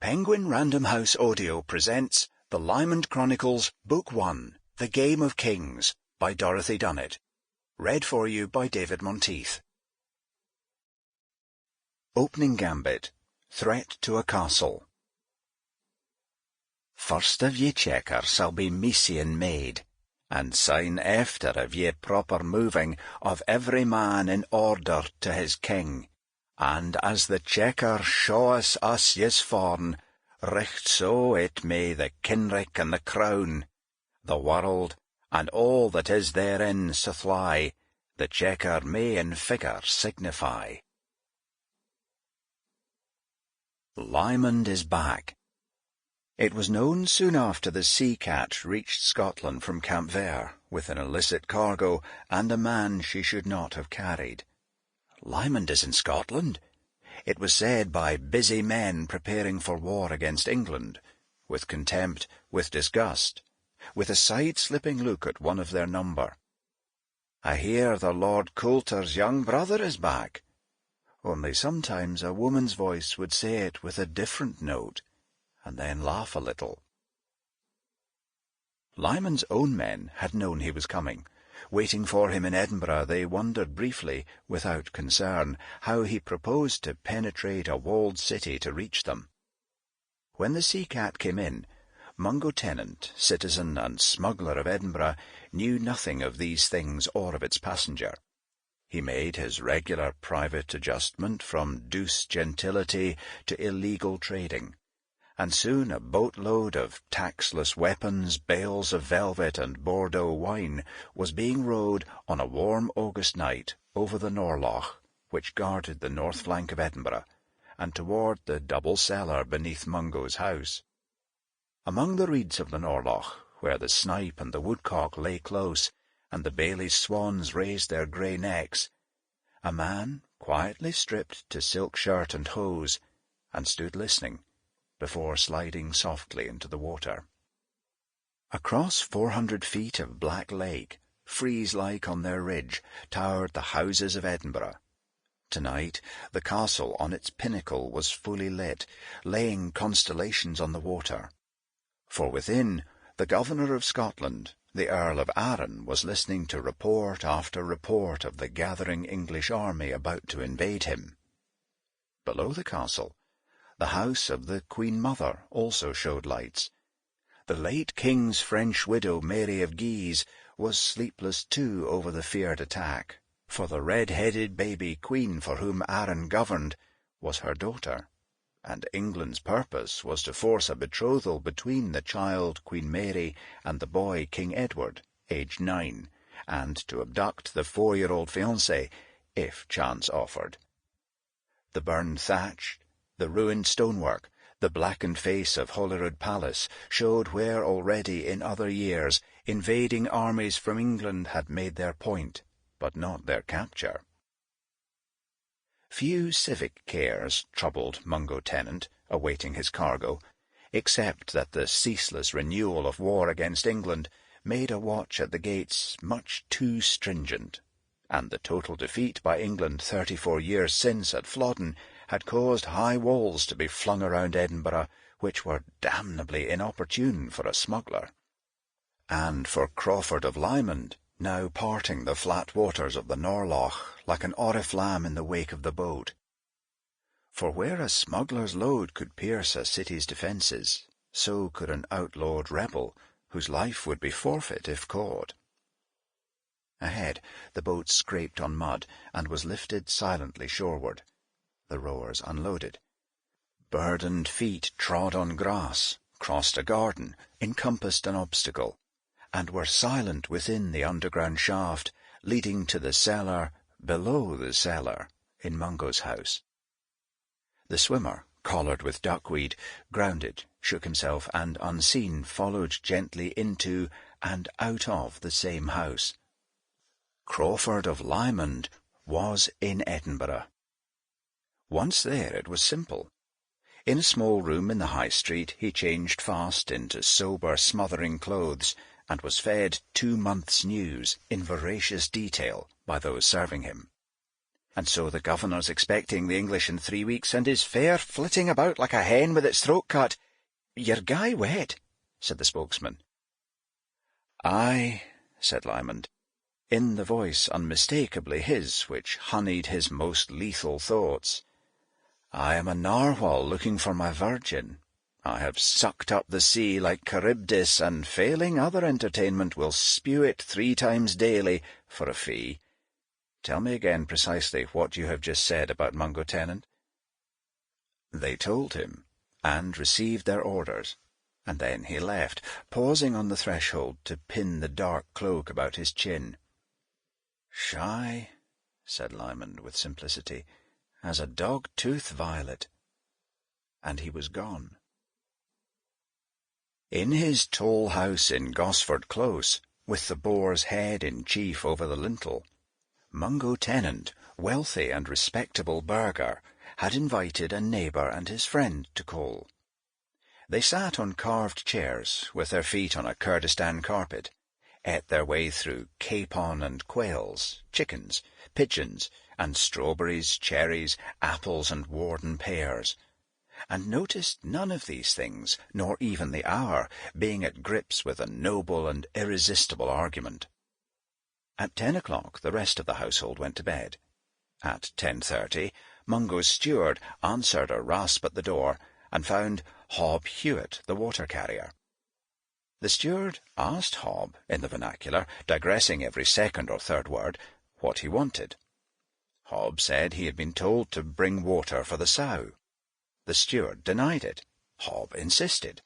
Penguin Random House Audio presents The Lymond Chronicles, Book 1, The Game of Kings, by Dorothy Dunnett. Read for you by David Monteath. Opening Gambit. Threat to a Castle. First of ye checker shall be Messian made, and sign after of ye proper moving of every man in order to his king. And as the checker showeth us his forn, richt so it may the kinrick and the crown, the world, and all that is therein supply, the checker may in figure signify. Lymond is back. It was known soon after the sea cat reached Scotland from Camp Vere, with an illicit cargo and a man she should not have carried. Lymond is in Scotland, it was said by busy men preparing for war against England, with contempt, with disgust, with a side-slipping look at one of their number. I hear the Lord Coulter's young brother is back. Only sometimes a woman's voice would say it with a different note, and then laugh a little. Lymond's own men had known he was coming. Waiting for him in Edinburgh, they wondered briefly, without concern, how he proposed to penetrate a walled city to reach them. When the sea cat came in, Mungo Tennant, citizen and smuggler of Edinburgh, knew nothing of these things or of its passenger. He made his regular private adjustment from douce gentility to illegal trading, and soon a boatload of taxless weapons, bales of velvet, and Bordeaux wine was being rowed on a warm August night over the Norloch, which guarded the north flank of Edinburgh, and toward the double cellar beneath Mungo's house. Among the reeds of the Norloch, where the snipe and the woodcock lay close, and the Bailey's swans raised their grey necks, a man quietly stripped to silk shirt and hose, and stood listening, before sliding softly into the water. Across 400 feet of black lake, frieze-like on their ridge, towered the houses of Edinburgh. Tonight the castle on its pinnacle was fully lit, laying constellations on the water. For within, the Governor of Scotland, the Earl of Arran, was listening to report after report of the gathering English army about to invade him. Below the castle, the house of the Queen Mother also showed lights. The late King's French widow, Mary of Guise, was sleepless too over the feared attack, for the red-headed baby queen for whom Arran governed was her daughter, and England's purpose was to force a betrothal between the child Queen Mary and the boy King Edward, aged 9, and to abduct the 4-year-old fiancé, if chance offered. The burned thatch, the ruined stonework, the blackened face of Holyrood Palace showed where already in other years invading armies from England had made their point, but not their capture. Few civic cares troubled Mungo Tennant, awaiting his cargo, except that the ceaseless renewal of war against England made a watch at the gates much too stringent, and the total defeat by England 34 years since at Flodden had caused high walls to be flung around Edinburgh, which were damnably inopportune for a smuggler. And for Crawford of Lymond, now parting the flat waters of the Norloch like an oriflamme in the wake of the boat. For where a smuggler's load could pierce a city's defences, so could an outlawed rebel, whose life would be forfeit if caught. Ahead, the boat scraped on mud and was lifted silently shoreward. The rowers unloaded. Burdened feet trod on grass, crossed a garden, encompassed an obstacle, and were silent within the underground shaft leading to the cellar below the cellar in Mungo's house. The swimmer, collared with duckweed, grounded, shook himself, and unseen followed gently into and out of the same house. Crawford of Lymond was in Edinburgh. Once there it was simple. In a small room in the High Street he changed fast into sober, smothering clothes, and was fed 2 months' news in voracious detail by those serving him. And so the governor's expecting the English in 3 weeks, and is fair flitting about like a hen with its throat cut. Your guy wet, said the spokesman. Aye, said Lymond, in the voice unmistakably his, which honeyed his most lethal thoughts. I am a narwhal looking for my virgin. I have sucked up the sea like Charybdis, and failing other entertainment will spew it 3 times daily for a fee. Tell me again precisely what you have just said about Mungo Tennant. They told him, and received their orders, and then he left, pausing on the threshold to pin the dark cloak about his chin. Shy, said Lymond with simplicity, as a dog-tooth violet. And he was gone. In his tall house in Gosford Close, with the boar's head in chief over the lintel, Mungo Tennant, wealthy and respectable burgher, had invited a neighbour and his friend to call. They sat on carved chairs, with their feet on a Kurdistan carpet, ate their way through capon and quails, chickens, pigeons, and strawberries, cherries, apples, and Warden pears, and noticed none of these things, nor even the hour, being at grips with a noble and irresistible argument. At 10 o'clock the rest of the household went to bed. At 10:30 Mungo's steward answered a rasp at the door, and found Hob Hewitt, the water-carrier. The steward asked Hob, in the vernacular, digressing every second or third word, what he wanted. Hob said he had been told to bring water for the sow. The steward denied it. Hob insisted.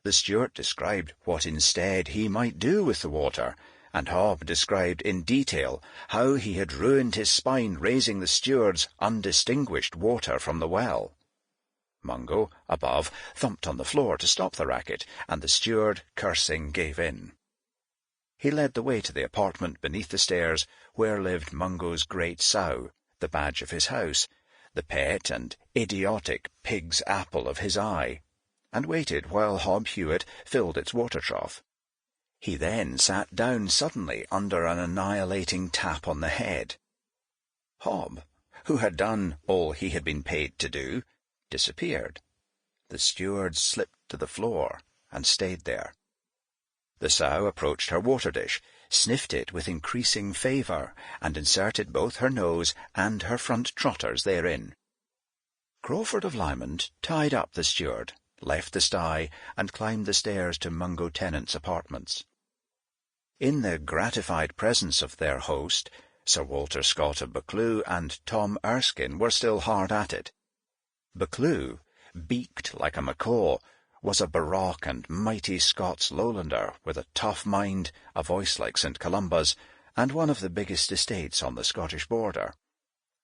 The steward described what instead he might do with the water, and Hob described in detail how he had ruined his spine raising the steward's undistinguished water from the well. Mungo, above, thumped on the floor to stop the racket, and the steward, cursing, gave in. He led the way to the apartment beneath the stairs, where lived Mungo's great sow, the badge of his house, the pet and idiotic pig's apple of his eye, and waited while Hob Hewitt filled its water trough. He then sat down suddenly under an annihilating tap on the head. Hob, who had done all he had been paid to do, disappeared. The steward slipped to the floor and stayed there. The sow approached her water dish, sniffed it with increasing favour, and inserted both her nose and her front trotters therein. Crawford of Lymond tied up the steward, left the sty, and climbed the stairs to Mungo Tennant's apartments. In the gratified presence of their host, Sir Walter Scott of Buccleuch and Tom Erskine were still hard at it. Buccleuch, beaked like a macaw, was a baroque and mighty Scots lowlander, with a tough mind, a voice like St. Columba's, and one of the biggest estates on the Scottish border.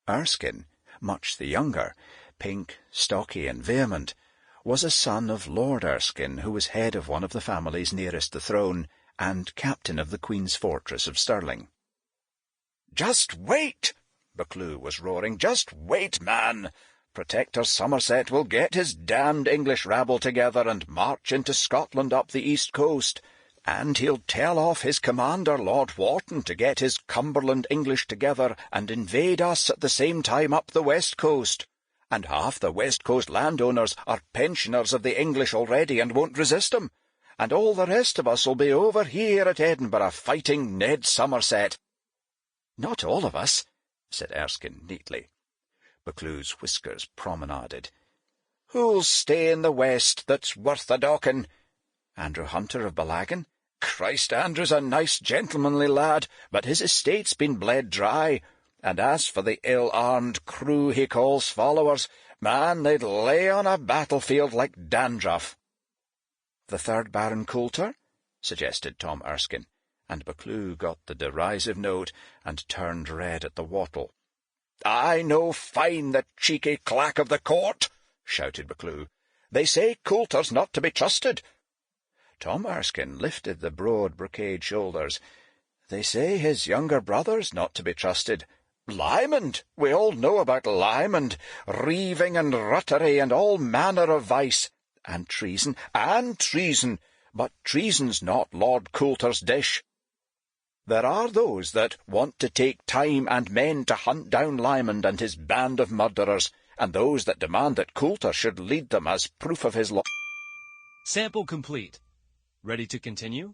Erskine, much the younger, pink, stocky, and vehement, was a son of Lord Erskine, who was head of one of the families nearest the throne, and captain of the Queen's fortress of Stirling. "Just wait!" Buccleuch was roaring. "Just wait, man! Protector Somerset will get his damned English rabble together and march into Scotland up the east coast, and he'll tell off his commander, Lord Wharton, to get his Cumberland English together and invade us at the same time up the west coast. And half the west coast landowners are pensioners of the English already and won't resist 'em, and all the rest of us will be over here at Edinburgh fighting Ned Somerset." "Not all of us," said Erskine neatly. Buccleuch's whiskers promenaded. "Who'll stay in the west that's worth the docking? Andrew Hunter of Balagan? Christ, Andrew's a nice gentlemanly lad, but his estate's been bled dry, and as for the ill-armed crew he calls followers, man, they'd lay on a battlefield like dandruff." "The third Baron Coulter?" suggested Tom Erskine, and Buccleuch got the derisive note and turned red at the wattle. "I know fine the cheeky clack of the court," shouted Buccleuch. "They say Coulter's not to be trusted." Tom Erskine lifted the broad brocade shoulders. "They say his younger brother's not to be trusted. Lymond! We all know about Lymond, reiving and ruttery and all manner of vice, and treason, but treason's not Lord Coulter's dish." There are those that want to take time and men to hunt down Lymond and his band of murderers, and those that demand that Coulter should lead them as proof of his Sample complete. Ready to continue?